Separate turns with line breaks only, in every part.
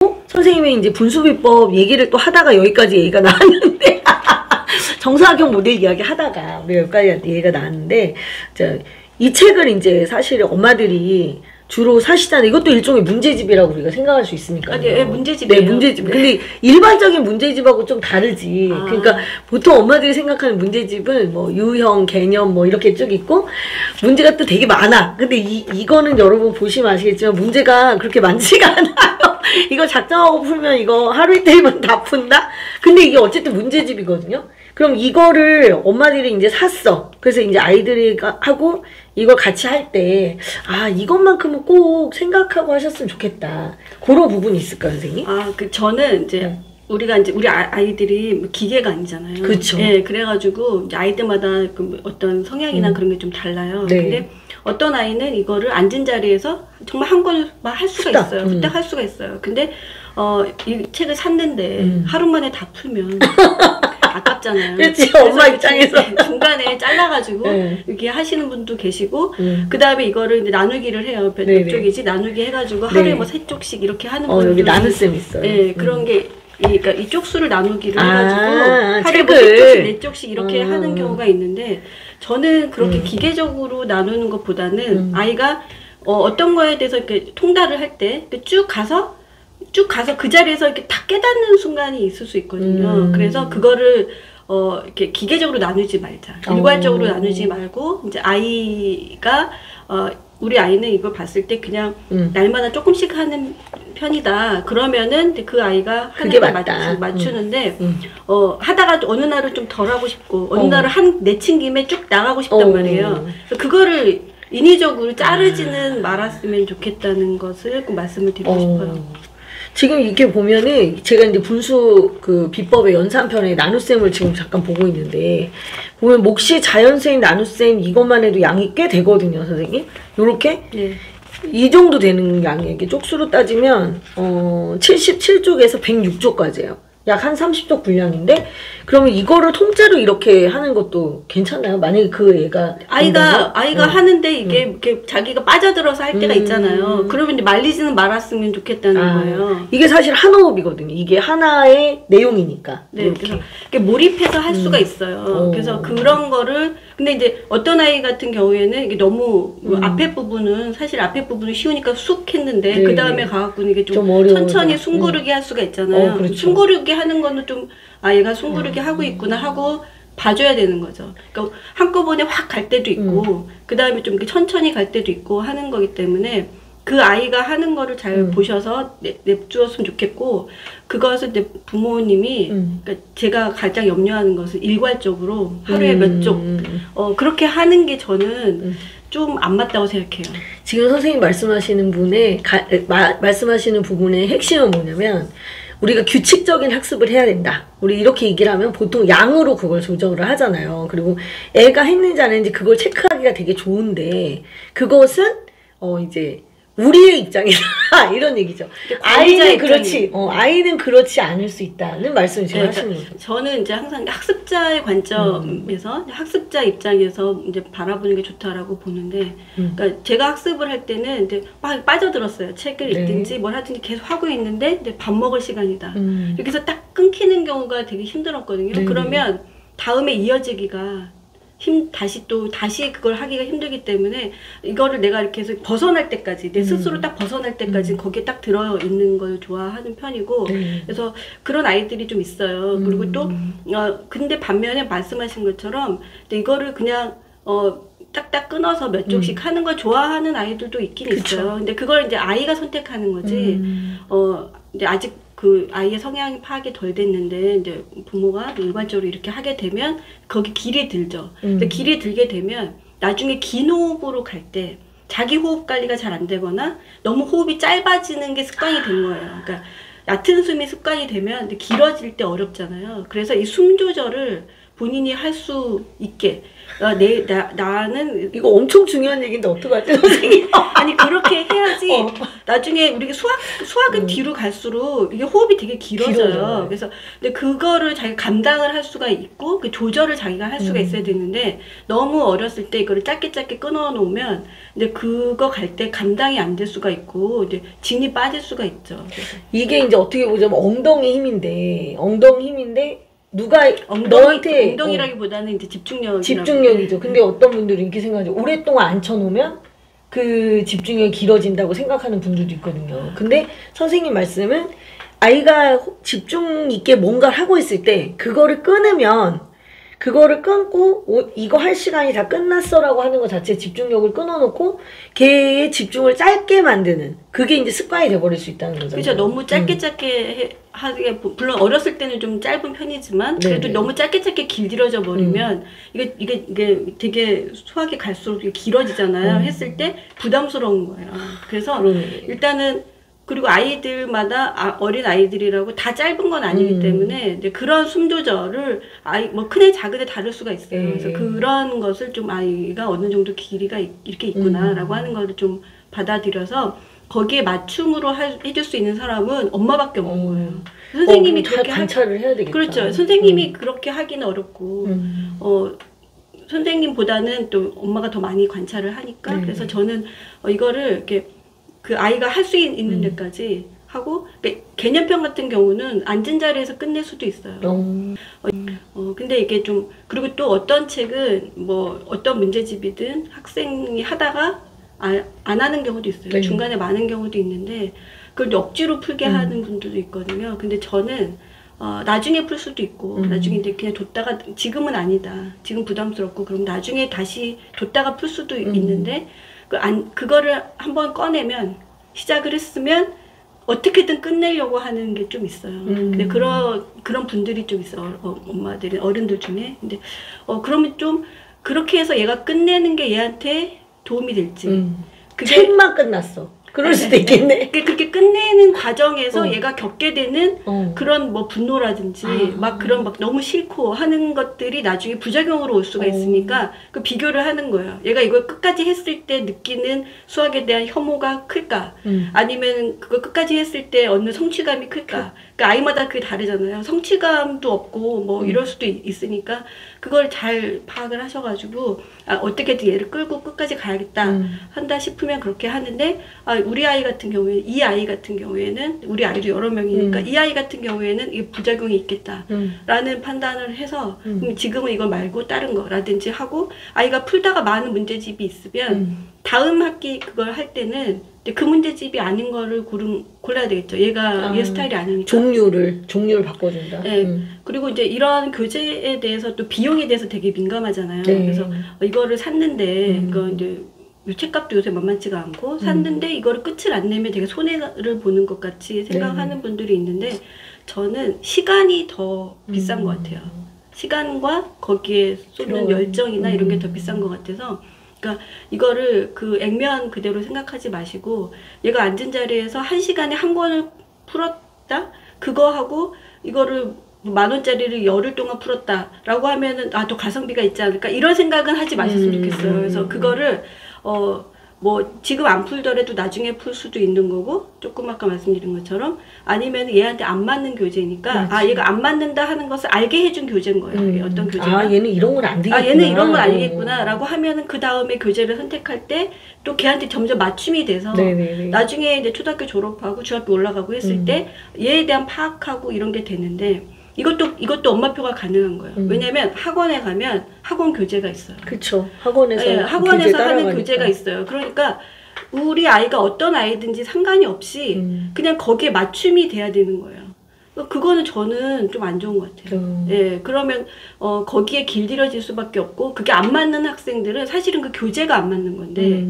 그리고 선생님이 이제 분수비법 얘기를 또 하다가 여기까지 얘기가 나왔는데 정사각형 모델 이야기 하다가 우리 여기까지 얘기가 나왔는데 이 책을 이제 사실 엄마들이 주로 사시잖아요. 이것도 일종의 문제집이라고 우리가 생각할 수 있으니까요.
네, 문제집이에요.
네, 문제집. 네. 근데 일반적인 문제집하고 좀 다르지. 그러니까 보통 엄마들이 생각하는 문제집은 뭐 유형, 개념 뭐 이렇게 쭉 있고 문제가 또 되게 많아. 근데 이거는 여러분 보시면 아시겠지만 문제가 그렇게 많지가 않아요. 이거 작정하고 풀면 이거 하루 이틀이면 다 푼다? 근데 이게 어쨌든 문제집이거든요. 그럼 이거를 엄마들이 이제 샀어. 그래서 이제 아이들이 하고 이걸 같이 할 때, 이것만큼은 꼭 생각하고 하셨으면 좋겠다. 그런 부분이 있을까요, 선생님?
저는 이제, 우리가 이제, 우리 아이들이 기계가 아니잖아요.
그렇죠.
예, 그래가지고, 이제 아이들마다 그 어떤 성향이나 그런 게 좀 달라요.
네.
근데 어떤 아이는 이거를 앉은 자리에서 정말 한 권만 할 수가 있어요. 그때 할 수가 있어요. 근데, 이 책을 샀는데, 하루 만에 다 풀면, 아깝잖아요.
그렇지, 엄마 입장에서.
중간에 잘라가지고, 이렇게 하시는 분도 계시고, 그 다음에 이거를 이제 나누기를 해요. 몇 쪽이지? 나누기 해가지고, 하루에 뭐 3쪽씩 이렇게 하는 분들.
여기 나눗셈 있어요.
네, 그런 게, 그러니까 이 쪽수를 나누기를 해가지고, 하루에 뭐
책을.
3쪽씩, 4쪽씩 이렇게 하는 경우가 있는데, 저는 그렇게 기계적으로 나누는 것보다는 아이가 어떤 거에 대해서 이렇게 통달을 할 때, 쭉 가서 그 자리에서 이렇게 다 깨닫는 순간이 있을 수 있거든요. 그래서 그거를 이렇게 기계적으로 나누지 말자. 일괄적으로 나누지 말고 이제 아이가 우리 아이는 이걸 봤을 때 그냥 날마다 조금씩 하는 편이다. 그러면은 그 아이가 하는 걸 맞추는데 하다가 어느 날은 좀 덜 하고 싶고 어느 날은 내친 김에 쭉 나가고 싶단 말이에요. 그래서 그거를 인위적으로 자르지는 말았으면 좋겠다는 것을 꼭 말씀을 드리고 싶어요.
지금 이렇게 보면은 제가 이제 분수 그 비법의 연산편의 나눗셈을 지금 잠깐 보고 있는데 보면 몫이 자연수행 나눗셈 이것만 해도 양이 꽤 되거든요, 선생님. 요렇게 이 정도 되는 양이에요. 이게 쪽수로 따지면 77쪽에서 106쪽까지예요. 약 한 30쪽 분량인데 그러면 이거를 통째로 이렇게 하는 것도 괜찮나요? 만약에 그 애가
아이가 하는데 이게 이렇게 자기가 빠져들어서 할 때가 있잖아요. 그러면 이제 말리지는 말았으면 좋겠다는 거예요.
이게 사실 한 호흡이거든요. 이게 하나의 내용이니까.
네, 그래서 이렇게 몰입해서 할 수가 있어요. 그래서 그런 거를 근데 이제 어떤 아이 같은 경우에는 이게 너무 앞에 부분은 사실 앞에 부분은 쉬우니까 쑥 했는데 그 다음에 가갖고는 이게 좀 천천히 숨고르기 할 수가 있잖아요.
그렇죠.
숨고르기 하는 거는 좀 얘가 숨고르기 하고 있구나 하고 봐줘야 되는 거죠. 그러니까 한꺼번에 확 갈 때도 있고 그 다음에 좀 이렇게 천천히 갈 때도 있고 하는 거기 때문에 그 아이가 하는 거를 잘 보셔서 내주었으면 좋겠고 그것을 이제 부모님이 그러니까 제가 가장 염려하는 것은 일괄적으로 하루에 몇 쪽 그렇게 하는 게 저는 좀 안 맞다고 생각해요.
지금 선생님 말씀하시는 말씀하시는 부분의 핵심은 뭐냐면 우리가 규칙적인 학습을 해야 된다. 우리 이렇게 얘기를 하면 보통 양으로 그걸 조정을 하잖아요. 그리고 애가 했는지 안 했는지 그걸 체크하기가 되게 좋은데 그것은 이제 우리의 입장이다 이런 얘기죠. 아이는 그렇지, 아이는 그렇지 않을 수 있다는 말씀을 지금 하시는 거죠.
저는 이제 항상 학습자의 관점에서 학습자 입장에서 이제 바라보는 게 좋다라고 보는데, 그러니까 제가 학습을 할 때는 이제 막 빠져들었어요. 책을 읽든지 뭘 하든지 계속 하고 있는데 이제 밥 먹을 시간이다. 이렇게 해서 딱 끊기는 경우가 되게 힘들었거든요. 그러면 다음에 이어지기가 다시 그걸 하기가 힘들기 때문에 이거를 내가 이렇게 해서 벗어날 때까지 내 스스로 딱 벗어날 때까지 거기에 딱 들어있는 걸 좋아하는 편이고 그래서 그런 아이들이 좀 있어요. 그리고 또 근데 반면에 말씀하신 것처럼 이거를 그냥 딱딱 끊어서 몇 쪽씩 하는 걸 좋아하는 아이들도 있긴 있어요. 근데 그걸 이제 아이가 선택하는 거지 이제 아직 그 아이의 성향이 파악이 덜 됐는데 이제 부모가 일괄적으로 이렇게 하게 되면 거기 길이 들죠. 근데 길이 들게 되면 나중에 긴 호흡으로 갈 때 자기 호흡 관리가 잘 안 되거나 너무 호흡이 짧아지는 게 습관이 된 거예요. 그러니까 얕은 숨이 습관이 되면 길어질 때 어렵잖아요. 그래서 이 숨 조절을 본인이 할 수 있게 나는
이거 엄청 중요한 얘기인데 어떡하지 선생님?
아니 그렇게 해야지 나중에 우리가 수학은 뒤로 갈수록 이게 호흡이 되게 길어져요. 그래서 근데 그거를 자기가 감당을 할 수가 있고 그 조절을 자기가 할 수가 있어야 되는데 너무 어렸을 때 이거를 짧게 끊어 놓으면 근데 그거 갈 때 감당이 안 될 수가 있고 이제 진이 빠질 수가 있죠. 그래서.
이게 이제 어떻게 보자면 엉덩이 힘인데 누가 너한테
엉덩이라기보다는 이제
집중력이죠. 근데 어떤 분들은 이렇게 생각하죠. 오랫동안 앉혀놓으면 그 집중력이 길어진다고 생각하는 분들도 있거든요. 근데 선생님 말씀은 아이가 집중 있게 뭔가를 하고 있을 때 그거를 끊고 이거 할 시간이 다 끝났어라고 하는 것 자체에 집중력을 끊어놓고 걔의 집중을 짧게 만드는 그게 이제 습관이 돼버릴 수 있다는 거죠.
그렇죠. 너무 짧게 하게 물론 어렸을 때는 좀 짧은 편이지만 그래도 네네. 너무 짧게 길들여져 버리면 이게 되게 수학이 갈수록 길어지잖아요. 했을 때 부담스러운 거예요. 그래서 일단은 그리고 아이들마다 어린 아이들이라고 다 짧은 건 아니기 때문에 이제 그런 숨 조절을 뭐 큰 애 작은 애 다를 수가 있어요. 그래서 그런 것을 좀 아이가 어느 정도 길이가 이렇게 있구나라고 하는 거를 좀 받아들여서 거기에 맞춤으로 해줄 수 있는 사람은 엄마밖에 없는 거예요. 선생님이 그렇게
관찰을 해야 되겠다.
그렇죠. 선생님이 그렇게 하기는 어렵고 선생님보다는 또 엄마가 더 많이 관찰을 하니까 그래서 저는 이거를 이렇게 그 아이가 할 수 있는 데까지 하고 개념편 같은 경우는 앉은 자리에서 끝낼 수도 있어요. 근데 이게 좀 그리고 또 어떤 책은 뭐 어떤 문제집이든 학생이 하다가 안 하는 경우도 있어요. 중간에 많은 경우도 있는데 그걸 억지로 풀게 하는 분들도 있거든요. 근데 저는 나중에 풀 수도 있고 나중에 이제 그냥 뒀다가 지금은 아니다. 지금 부담스럽고 그럼 나중에 다시 뒀다가 풀 수도 있는데 그거를 한번 꺼내면 시작을 했으면 어떻게든 끝내려고 하는 게 좀 있어요. 근데 그런 분들이 좀 있어요. 엄마들이 어른들 중에. 근데 그러면 좀 그렇게 해서 얘가 끝내는 게 얘한테 도움이 될지.
책만 끝났어. 그럴 수도 있겠네.
그렇게 끝내는 과정에서 얘가 겪게 되는 그런 뭐 분노라든지 막 그런 막 너무 싫고 하는 것들이 나중에 부작용으로 올 수가 있으니까 그 비교를 하는 거예요. 얘가 이걸 끝까지 했을 때 느끼는 수학에 대한 혐오가 클까? 아니면 그걸 끝까지 했을 때 얻는 성취감이 클까? 그러니까 아이마다 그게 다르잖아요. 성취감도 없고 뭐 이럴 수도 있으니까 그걸 잘 파악을 하셔가지고 어떻게든 얘를 끌고 끝까지 가야겠다 한다 싶으면 그렇게 하는데 우리 아이 같은 경우에 이 아이 같은 경우에는 우리 아이도 여러 명이니까 이 아이 같은 경우에는 이게 부작용이 있겠다라는 판단을 해서 지금은 이거 말고 다른 거라든지 하고 아이가 풀다가 많은 문제집이 있으면 다음 학기 그걸 할 때는 그 문제집이 아닌 거를 골라야 되겠죠. 얘 스타일이 아니니까.
종류를 바꿔준다.
네. 그리고 이제 이런 교재에 대해서 또 비용에 대해서 되게 민감하잖아요. 그래서 이거를 샀는데 이거 이제 책값도 요새 만만치가 않고 샀는데 이거를 끝을 안 내면 되게 손해를 보는 것 같이 생각하는 분들이 있는데 저는 시간이 더 비싼 것 같아요. 시간과 거기에 쏟는 열정이나 이런 게 더 비싼 것 같아서 그러니까 이거를 그 액면 그대로 생각하지 마시고 얘가 앉은 자리에서 1시간에 한 권을 풀었다? 그거 하고 이거를 10,000원짜리를 열흘 동안 풀었다라고 하면은 또 가성비가 있지 않을까 이런 생각은 하지 마셨으면 좋겠어요. 그래서 그거를 뭐 지금 안 풀더라도 나중에 풀 수도 있는 거고 조금 아까 말씀드린 것처럼 아니면 얘한테 안 맞는 교재니까 얘가 안 맞는다 하는 것을 알게 해준 교재인 거예요. 어떤 교재가
얘는 이런 건 안 되겠구나.
얘는 이런 건 아니겠구나 라고 하면은 그 다음에 교재를 선택할 때 또 걔한테 점점 맞춤이 돼서 나중에 이제 초등학교 졸업하고 중학교 올라가고 했을 때 얘에 대한 파악하고 이런 게 되는데 이것도 엄마표가 가능한 거예요. 왜냐면 학원에 가면 학원 교재가 있어요.
그렇죠. 학원에서
하는 교재가 있어요. 그러니까 우리 아이가 어떤 아이든지 상관이 없이 그냥 거기에 맞춤이 돼야 되는 거예요. 그거는 저는 좀 안 좋은 것 같아요. 그러면 거기에 길들여질 수밖에 없고 그게 안 맞는 학생들은 사실은 그 교재가 안 맞는 건데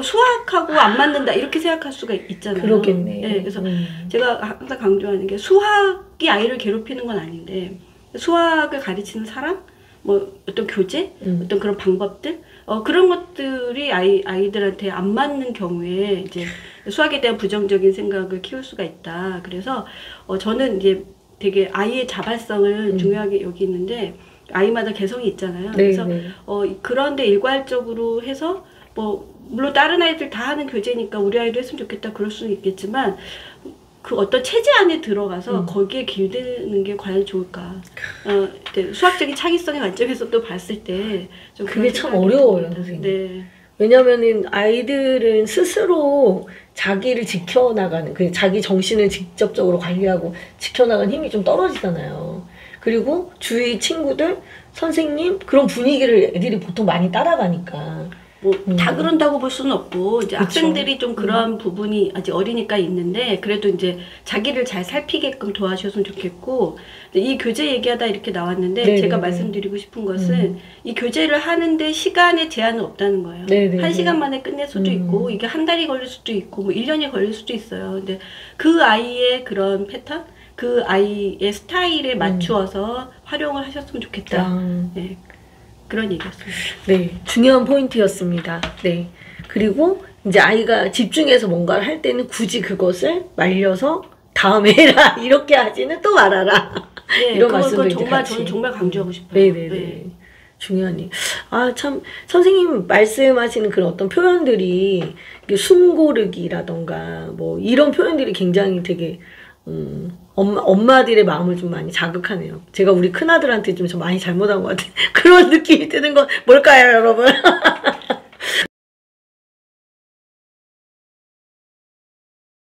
수학하고 안 맞는다 이렇게 생각할 수가 있잖아요.
그러겠네.
그래서 제가 항상 강조하는 게 수학이 아이를 괴롭히는 건 아닌데 수학을 가르치는 사람, 뭐 어떤 교재, 어떤 그런 방법들 그런 것들이 아이들한테 안 맞는 경우에 이제 수학에 대한 부정적인 생각을 키울 수가 있다. 그래서 저는 이제 되게 아이의 자발성을 중요하게 여기는데 아이마다 개성이 있잖아요. 그래서 그런데 일괄적으로 해서 뭐 물론 다른 아이들 다 하는 교재니까 우리 아이도 했으면 좋겠다 그럴 수는 있겠지만 그 어떤 체제 안에 들어가서 거기에 길드는 게 과연 좋을까? 수학적인 창의성의 관점에서 또 봤을 때 좀
그게 참 어려워요, 선생님.
네.
왜냐면은 아이들은 스스로 자기를 지켜나가는, 그 자기 정신을 직접적으로 관리하고 지켜나가는 힘이 좀 떨어지잖아요. 그리고 주위 친구들, 선생님 그런 분위기를 애들이 보통 많이 따라가니까.
뭐 다 그런다고 볼 수는 없고 이제
그쵸.
학생들이 좀 그러한 부분이 아직 어리니까 있는데 그래도 이제 자기를 잘 살피게끔 도와주셨으면 좋겠고 이 교재 얘기하다 이렇게 나왔는데
네네네.
제가 말씀드리고 싶은 것은 이 교재를 하는데 시간에 제한은 없다는 거예요.
네네네.
1시간 만에 끝낼 수도 있고 이게 한 달이 걸릴 수도 있고 뭐 1년이 걸릴 수도 있어요. 근데 그 아이의 그런 패턴 그 아이의 스타일에 맞추어서 활용을 하셨으면 좋겠다. 네. 그런 얘기였습니다.
네, 중요한 포인트였습니다. 네. 그리고 이제 아이가 집중해서 뭔가를 할 때는 굳이 그것을 말려서 다음에 해라 이렇게 하지는 또 말아라.
네,
이런 말씀도 이제
정말
같이.
저는 정말 강조하고 싶어요.
네네네.
네.
중요한 일. 아, 참, 선생님 말씀하시는 그런 어떤 표현들이, 숨고르기라던가, 뭐, 이런 표현들이 굉장히 되게, 엄마들의 마음을 좀 많이 자극하네요. 제가 우리 큰아들한테 좀 많이 잘못한 것 같은 그런 느낌이 드는 건 뭘까요, 여러분?